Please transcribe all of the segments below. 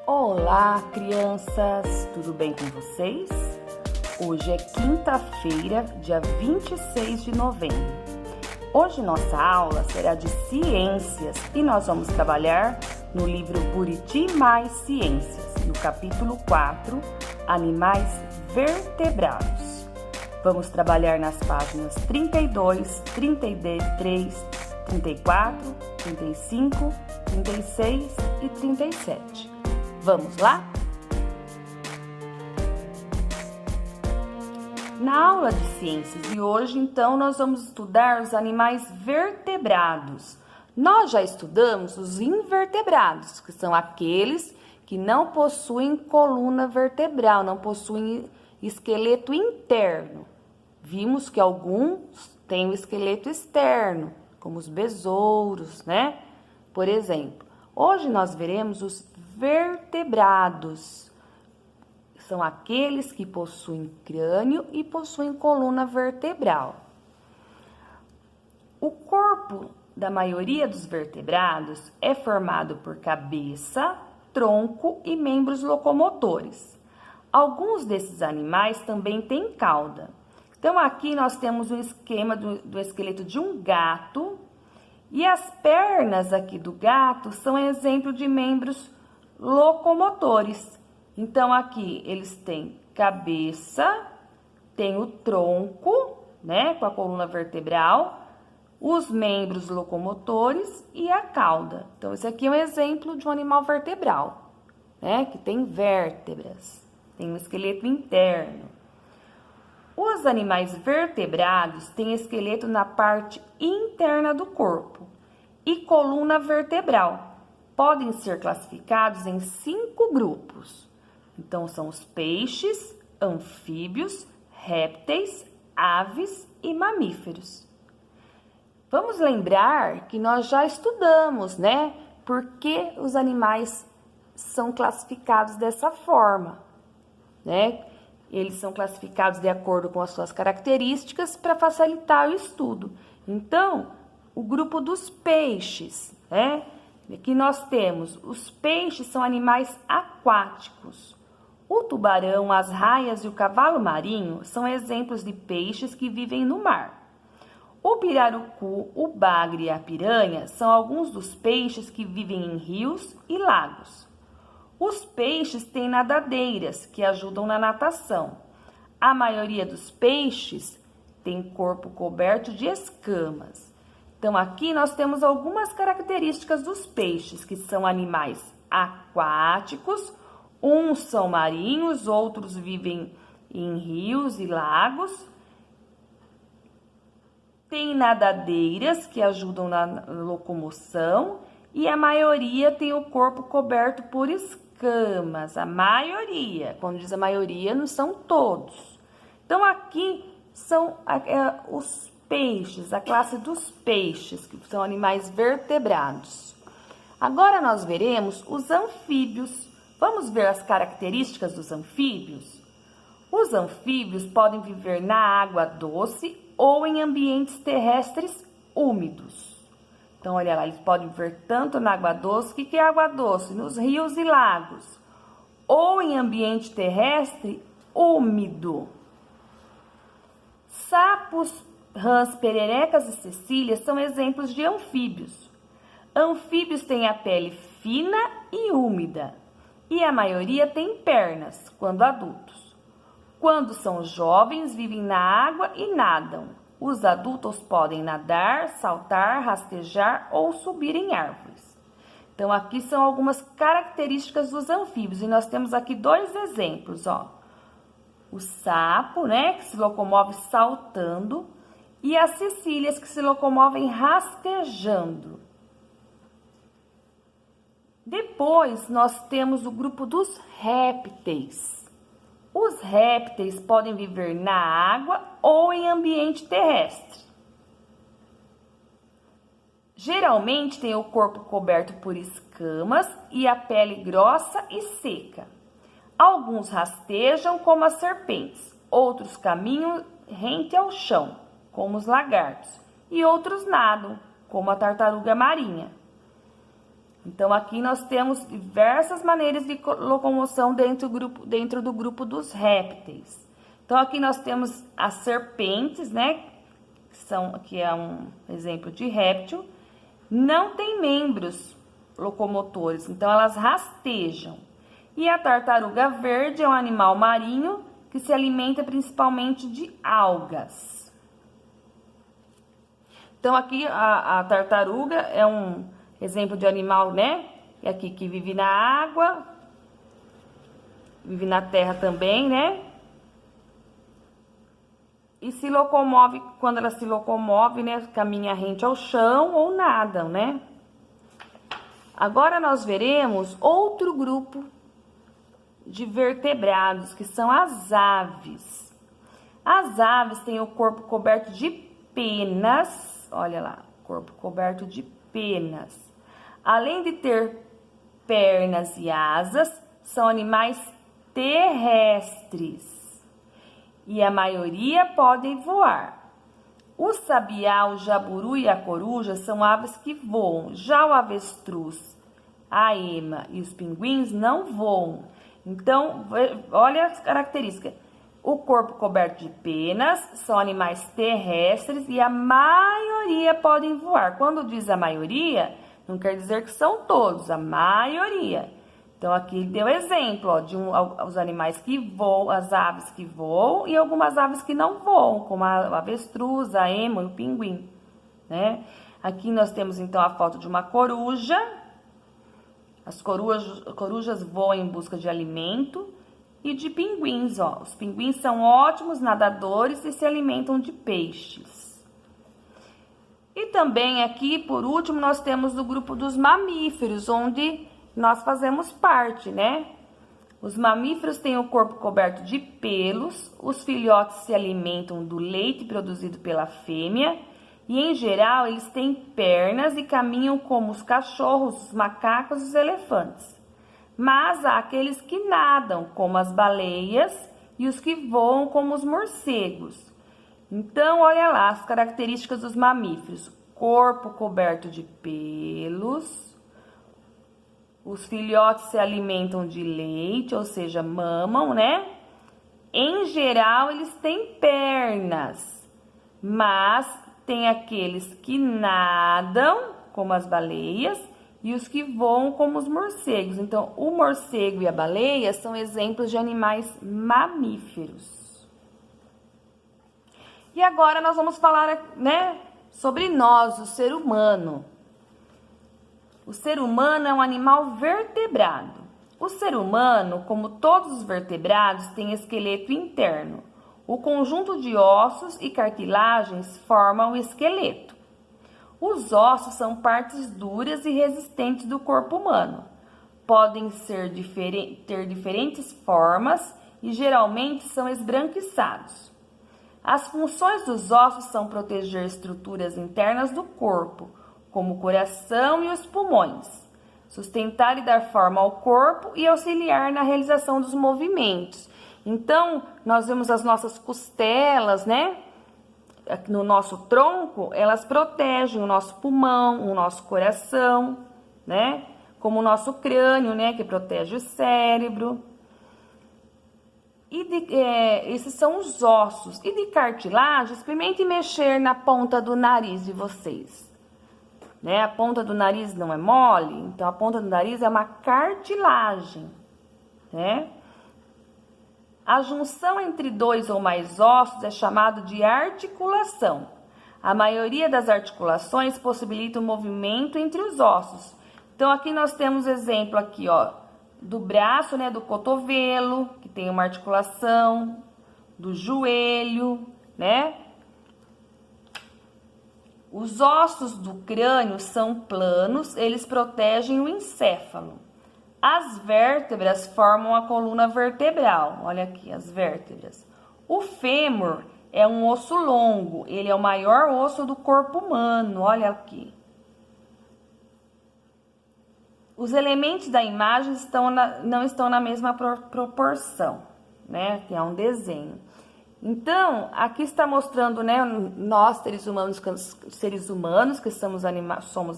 Olá, crianças! Tudo bem com vocês? Hoje é quinta-feira, dia 26 de novembro. Hoje nossa aula será de ciências e nós vamos trabalhar no livro Buriti Mais Ciências, no capítulo 4, Animais Vertebrados. Vamos trabalhar nas páginas 32, 33, 34, 35, 36 e 37. Vamos lá? Na aula de ciências de hoje, então, nós vamos estudar os animais vertebrados. Nós já estudamos os invertebrados, que são aqueles que não possuem coluna vertebral, não possuem esqueleto interno. Vimos que alguns têm o esqueleto externo, como os besouros, né? Por exemplo, hoje nós veremos os vertebrados. São aqueles que possuem crânio e possuem coluna vertebral. O corpo da maioria dos vertebrados é formado por cabeça, tronco e membros locomotores. Alguns desses animais também têm cauda. Então, aqui nós temos um esquema do esqueleto de um gato, e as pernas aqui do gato são exemplo de membros locomotores. Então, aqui eles têm cabeça, tem o tronco, né, com a coluna vertebral, os membros locomotores e a cauda. Então, esse aqui é um exemplo de um animal vertebral, né, que tem vértebras, tem um esqueleto interno. Os animais vertebrados têm esqueleto na parte interna do corpo e coluna vertebral. Podem ser classificados em 5 grupos. Então, são os peixes, anfíbios, répteis, aves e mamíferos. Vamos lembrar que nós já estudamos, né? Por que os animais são classificados dessa forma, né? Eles são classificados de acordo com as suas características para facilitar o estudo. Então, o grupo dos peixes, né? Aqui nós temos, os peixes são animais aquáticos. O tubarão, as raias e o cavalo marinho são exemplos de peixes que vivem no mar. O pirarucu, o bagre e a piranha são alguns dos peixes que vivem em rios e lagos. Os peixes têm nadadeiras que ajudam na natação. A maioria dos peixes tem corpo coberto de escamas. Então, aqui nós temos algumas características dos peixes, que são animais aquáticos, uns são marinhos, outros vivem em rios e lagos. Tem nadadeiras que ajudam na locomoção e a maioria tem o corpo coberto por escamas. A maioria, quando diz a maioria, não são todos. Então, aqui são os peixes, a classe dos peixes, que são animais vertebrados. Agora nós veremos os anfíbios. Vamos ver as características dos anfíbios? Os anfíbios podem viver na água doce ou em ambientes terrestres úmidos. Então, olha lá, eles podem viver tanto na água doce, o que é água doce? Nos rios e lagos, ou em ambiente terrestre úmido. Sapos, rãs, pererecas e cecílias são exemplos de anfíbios. Anfíbios têm a pele fina e úmida, e a maioria tem pernas quando adultos. Quando são jovens, vivem na água e nadam. Os adultos podem nadar, saltar, rastejar ou subir em árvores. Então, aqui são algumas características dos anfíbios, e nós temos aqui 2 exemplos, ó. O sapo, né, que se locomove saltando, e as cecílias, que se locomovem rastejando. Depois, nós temos o grupo dos répteis. Os répteis podem viver na água ou em ambiente terrestre. Geralmente, tem o corpo coberto por escamas e a pele grossa e seca. Alguns rastejam, como as serpentes. Outros caminham rente ao chão, como os lagartos, e outros nadam, como a tartaruga marinha. Então, aqui nós temos diversas maneiras de locomoção dentro do grupo dos répteis. Então, aqui nós temos as serpentes, né? Que é um exemplo de réptil. Não tem membros locomotores, então elas rastejam. E a tartaruga verde é um animal marinho que se alimenta principalmente de algas. Então, aqui a tartaruga é um exemplo de animal, né? Aqui que vive na água, vive na terra também, né? E se locomove, quando ela se locomove, né? Caminha rente ao chão ou nadam, né? Agora nós veremos outro grupo de vertebrados, que são as aves. As aves têm o corpo coberto de penas, olha lá, corpo coberto de penas. Além de ter pernas e asas, são animais terrestres. E a maioria podem voar. O sabiá, o jaburu e a coruja são aves que voam. Já o avestruz, a ema e os pinguins não voam. Então, olha as características. O corpo coberto de penas, são animais terrestres e a maioria podem voar. Quando diz a maioria, não quer dizer que são todos, a maioria. Então, aqui ele deu exemplo, ó, de os animais que voam, as aves que voam e algumas aves que não voam, como a avestruz, a ema e o pinguim, né? Aqui nós temos, então, a foto de uma coruja. As corujas voam em busca de alimento e de pinguins, ó. Os pinguins são ótimos nadadores e se alimentam de peixes. E também aqui, por último, nós temos o grupo dos mamíferos, onde nós fazemos parte, né? Os mamíferos têm o corpo coberto de pelos, os filhotes se alimentam do leite produzido pela fêmea e, em geral, eles têm pernas e caminham como os cachorros, os macacos e os elefantes. Mas há aqueles que nadam, como as baleias, e os que voam, como os morcegos. Então, olha lá as características dos mamíferos. Corpo coberto de pelos. Os filhotes se alimentam de leite, ou seja, mamam, né? Em geral, eles têm pernas, mas tem aqueles que nadam, como as baleias, e os que voam, como os morcegos. Então, o morcego e a baleia são exemplos de animais mamíferos. E agora nós vamos falar, né, sobre nós, o ser humano. O ser humano é um animal vertebrado. O ser humano, como todos os vertebrados, tem esqueleto interno. O conjunto de ossos e cartilagens forma o esqueleto. Os ossos são partes duras e resistentes do corpo humano. Podem ter diferentes formas e geralmente são esbranquiçados. As funções dos ossos são proteger estruturas internas do corpo, como o coração e os pulmões, sustentar e dar forma ao corpo e auxiliar na realização dos movimentos. Então, nós vemos as nossas costelas, né? No nosso tronco, elas protegem o nosso pulmão, o nosso coração, né? Como o nosso crânio, né? Que protege o cérebro. Esses são os ossos. E de cartilagem, experimente mexer na ponta do nariz de vocês. Né? A ponta do nariz não é mole, então a ponta do nariz é uma cartilagem, né? A junção entre dois ou mais ossos é chamado de articulação. A maioria das articulações possibilita o movimento entre os ossos. Então, aqui nós temos exemplo aqui, ó, do braço, né, do cotovelo, que tem uma articulação, do joelho, né? Os ossos do crânio são planos, eles protegem o encéfalo. As vértebras formam a coluna vertebral. Olha aqui as vértebras. O fêmur é um osso longo. Ele é o maior osso do corpo humano. Olha aqui. Os elementos da imagem não estão na mesma proporção, né? Tem um desenho. Então, aqui está mostrando, né, nós, seres humanos que somos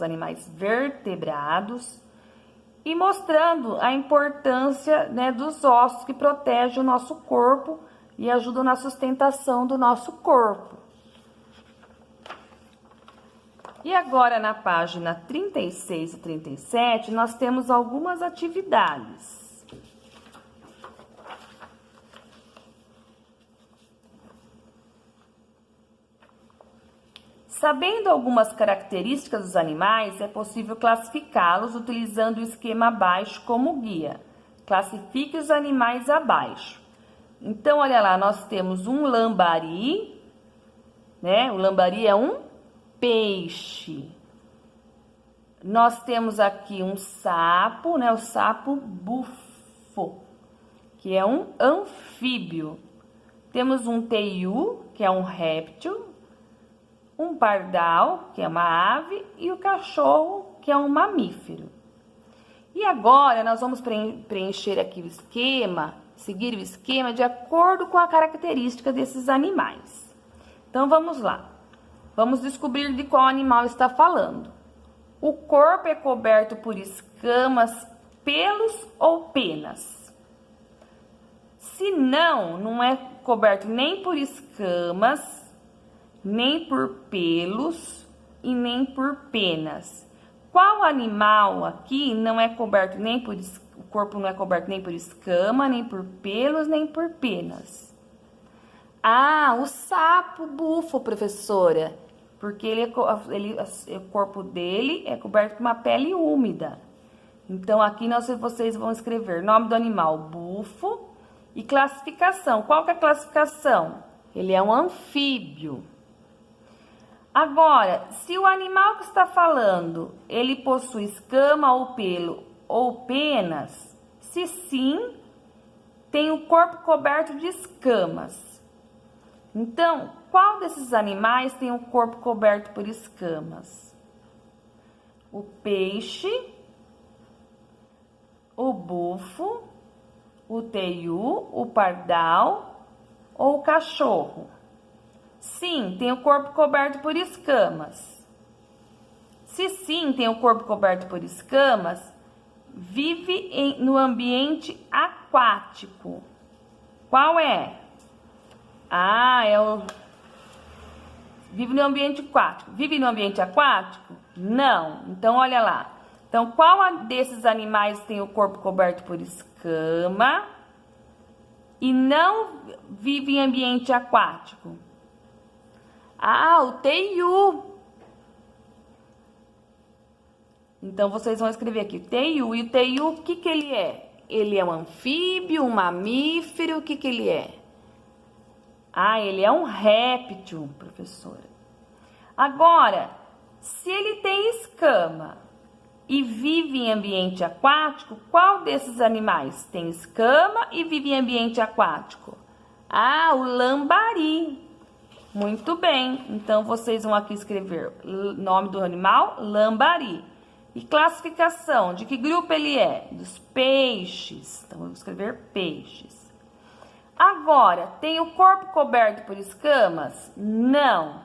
animais vertebrados. e mostrando a importância, né, dos ossos que protegem o nosso corpo e ajudam na sustentação do nosso corpo. E agora, na página 36 e 37, nós temos algumas atividades. Sabendo algumas características dos animais, é possível classificá-los utilizando o esquema abaixo como guia. Classifique os animais abaixo. Então, olha lá, nós temos um lambari, né? O lambari é um peixe. Nós temos aqui um sapo, né? O sapo bufo, que é um anfíbio. Temos um teiu, que é um réptil. Um pardal, que é uma ave, e o cachorro, que é um mamífero. E agora nós vamos preencher aqui o esquema, seguir o esquema de acordo com a característica desses animais. Então vamos lá. Vamos descobrir de qual animal está falando. O corpo é coberto por escamas, pelos ou penas? Se não é coberto nem por escamas, nem por pelos e nem por penas. Qual animal aqui não é coberto nem por o corpo não é coberto nem por escama, nem por pelos, nem por penas? Ah, o sapo bufo, professora, porque o corpo dele é coberto por uma pele úmida. Então aqui vocês vão escrever nome do animal, bufo, e classificação. Qual que é a classificação? Ele é um anfíbio. Agora, se o animal que está falando, ele possui escama ou pelo ou penas, se sim, tem o corpo coberto de escamas. Então, qual desses animais tem o corpo coberto por escamas? O peixe, o bufo, o teiu, o pardal ou o cachorro? Sim, tem o corpo coberto por escamas. Se sim, tem o corpo coberto por escamas, vive no ambiente aquático. Qual é? Ah, vive no ambiente aquático. Vive no ambiente aquático? Não. Então, olha lá. Então, qual desses animais tem o corpo coberto por escama e não vive em ambiente aquático? Ah, o teiu. Então, vocês vão escrever aqui, teiu. E o teiu, o que que ele é? Ele é um anfíbio, um mamífero, o que que ele é? Ah, ele é um réptil, professora. Agora, se ele tem escama e vive em ambiente aquático, qual desses animais tem escama e vive em ambiente aquático? Ah, o lambari. Muito bem, então vocês vão aqui escrever nome do animal, lambari. E classificação, de que grupo ele é? Dos peixes. Então, vamos escrever peixes. Agora, tem o corpo coberto por escamas? Não.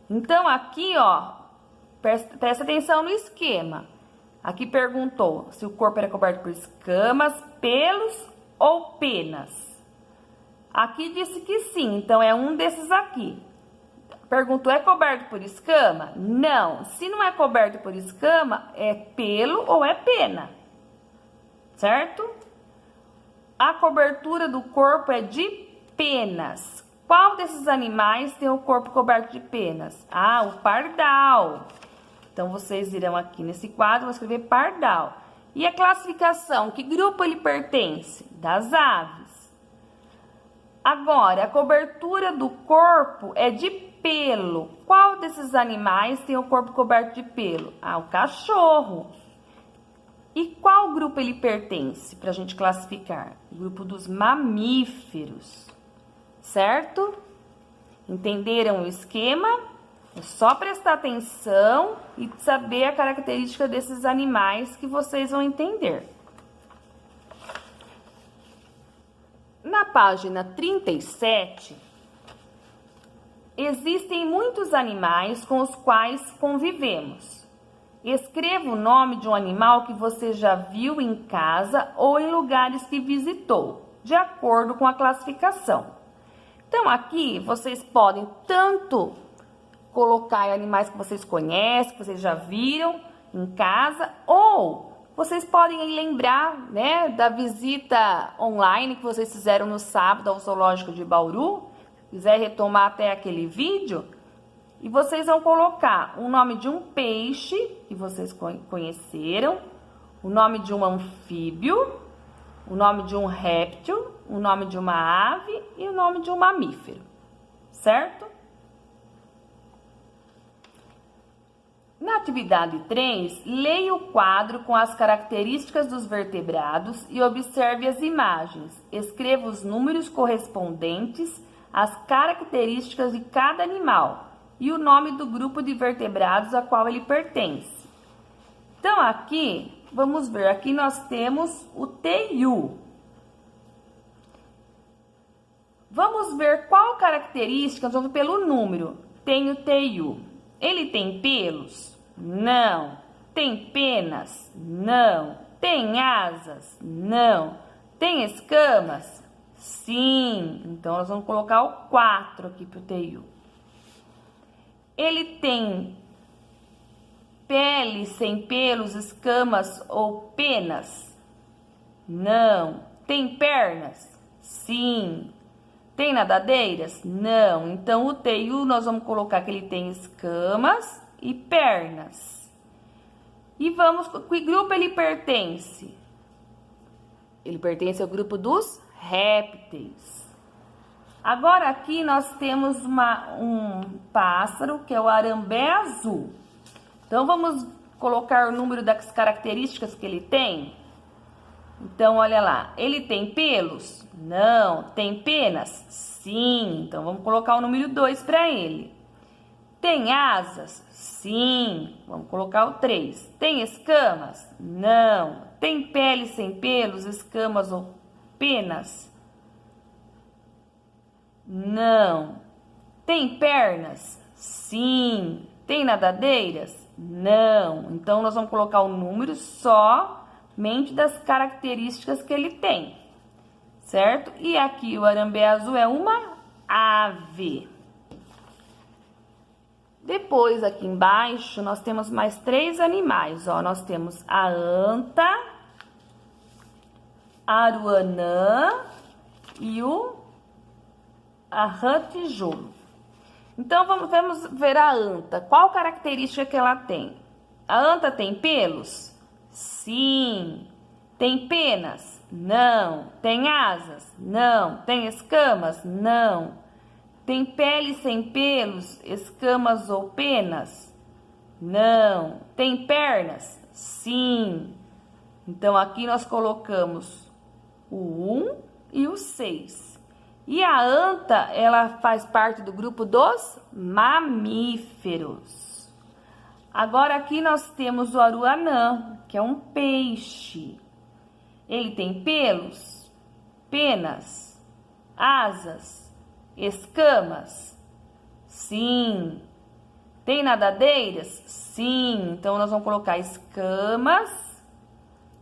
Então, aqui, ó, presta atenção no esquema. Aqui perguntou se o corpo era coberto por escamas, pelos ou penas. Aqui disse que sim, então é um desses aqui. Perguntou, é coberto por escama? Não. Se não é coberto por escama, é pelo ou é pena. Certo? A cobertura do corpo é de penas. Qual desses animais tem o corpo coberto de penas? Ah, o pardal. Então, vocês irão aqui nesse quadro, vou escrever pardal. E a classificação, que grupo ele pertence? Das aves. Agora, a cobertura do corpo é de pelo. Qual desses animais tem o corpo coberto de pelo? Ah, o cachorro. E qual grupo ele pertence para a gente classificar? O grupo dos mamíferos. Certo? Entenderam o esquema? É só prestar atenção e saber a característica desses animais que vocês vão entender. Na página 37, existem muitos animais com os quais convivemos. Escreva o nome de um animal que você já viu em casa ou em lugares que visitou, de acordo com a classificação. Então, aqui vocês podem tanto colocar animais que vocês conhecem, que vocês já viram em casa, ou vocês podem lembrar, né, da visita online que vocês fizeram no sábado ao Zoológico de Bauru. Se quiser retomar até aquele vídeo, e vocês vão colocar o nome de um peixe que vocês conheceram, o nome de um anfíbio, o nome de um réptil, o nome de uma ave e o nome de um mamífero, certo? Na atividade 3, leia o quadro com as características dos vertebrados e observe as imagens. Escreva os números correspondentes às características de cada animal e o nome do grupo de vertebrados a qual ele pertence. Então, aqui, vamos ver, aqui nós temos o teiu. Vamos ver qual característica, vamos pelo número. Tem o teiu. Ele tem pelos? Não. Tem penas? Não. Tem asas? Não. Tem escamas? Sim. Então, nós vamos colocar o 4 aqui para o teiu. Ele tem pele sem pelos, escamas ou penas? Não. Tem pernas? Sim. Tem nadadeiras? Não. Então, o teiu, nós vamos colocar que ele tem escamas e pernas. E vamos, que grupo ele pertence? Ele pertence ao grupo dos répteis. Agora, aqui nós temos um pássaro, que é o arambé azul. Então, vamos colocar o número das características que ele tem? Então, olha lá, ele tem pelos? Não. Tem penas? Sim. Então, vamos colocar o número 2 para ele. Tem asas? Sim. Vamos colocar o 3. Tem escamas? Não. Tem pele sem pelos, escamas ou penas? Não. Tem pernas? Sim. Tem nadadeiras? Não. Então, nós vamos colocar o número somente das características que ele tem, certo? E aqui o arambé azul é uma ave. Depois, aqui embaixo, nós temos mais 3 animais, ó. Nós temos a anta, a aruanã e a rã-tijolo. Então, vamos ver a anta. Qual característica que ela tem? A anta tem pelos? Sim. Tem penas? Não. Tem asas? Não. Tem escamas? Não. Tem pele sem pelos, escamas ou penas? Não. Tem pernas? Sim. Então, aqui nós colocamos o 1 e o 6. E a anta, ela faz parte do grupo dos mamíferos. Agora, aqui nós temos o aruanã, que é um peixe. Ele tem pelos, penas, asas, escamas? Sim. Tem nadadeiras? Sim. Então, nós vamos colocar escamas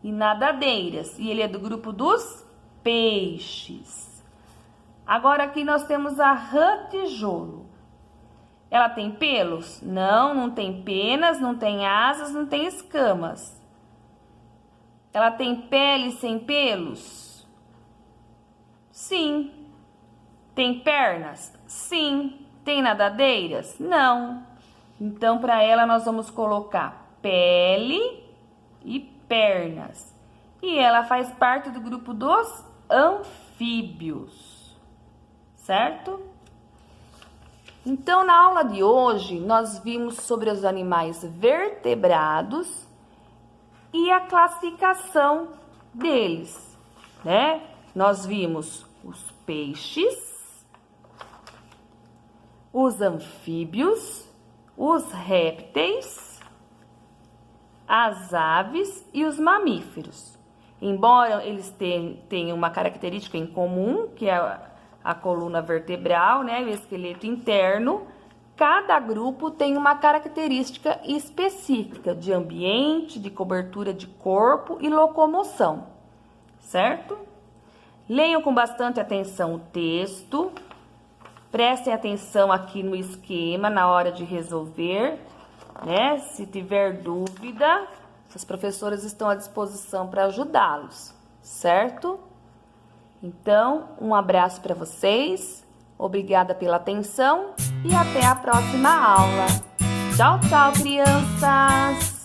e nadadeiras. E ele é do grupo dos peixes. Agora, aqui nós temos a rã-tijolo. Ela tem pelos? Não, não tem penas, não tem asas, não tem escamas. Ela tem pele sem pelos? Sim. Tem pernas? Sim. Tem nadadeiras? Não. Então, para ela, nós vamos colocar pele e pernas. E ela faz parte do grupo dos anfíbios, certo? Então, na aula de hoje, nós vimos sobre os animais vertebrados e a classificação deles, né? Nós vimos os peixes, os anfíbios, os répteis, as aves e os mamíferos. Embora eles tenham uma característica em comum, que é a coluna vertebral, né, o esqueleto interno, cada grupo tem uma característica específica de ambiente, de cobertura de corpo e locomoção, certo? Leiam com bastante atenção o texto, prestem atenção aqui no esquema na hora de resolver, né? Se tiver dúvida, as professoras estão à disposição para ajudá-los, certo? Então, um abraço para vocês, obrigada pela atenção e até a próxima aula. Tchau, tchau, crianças!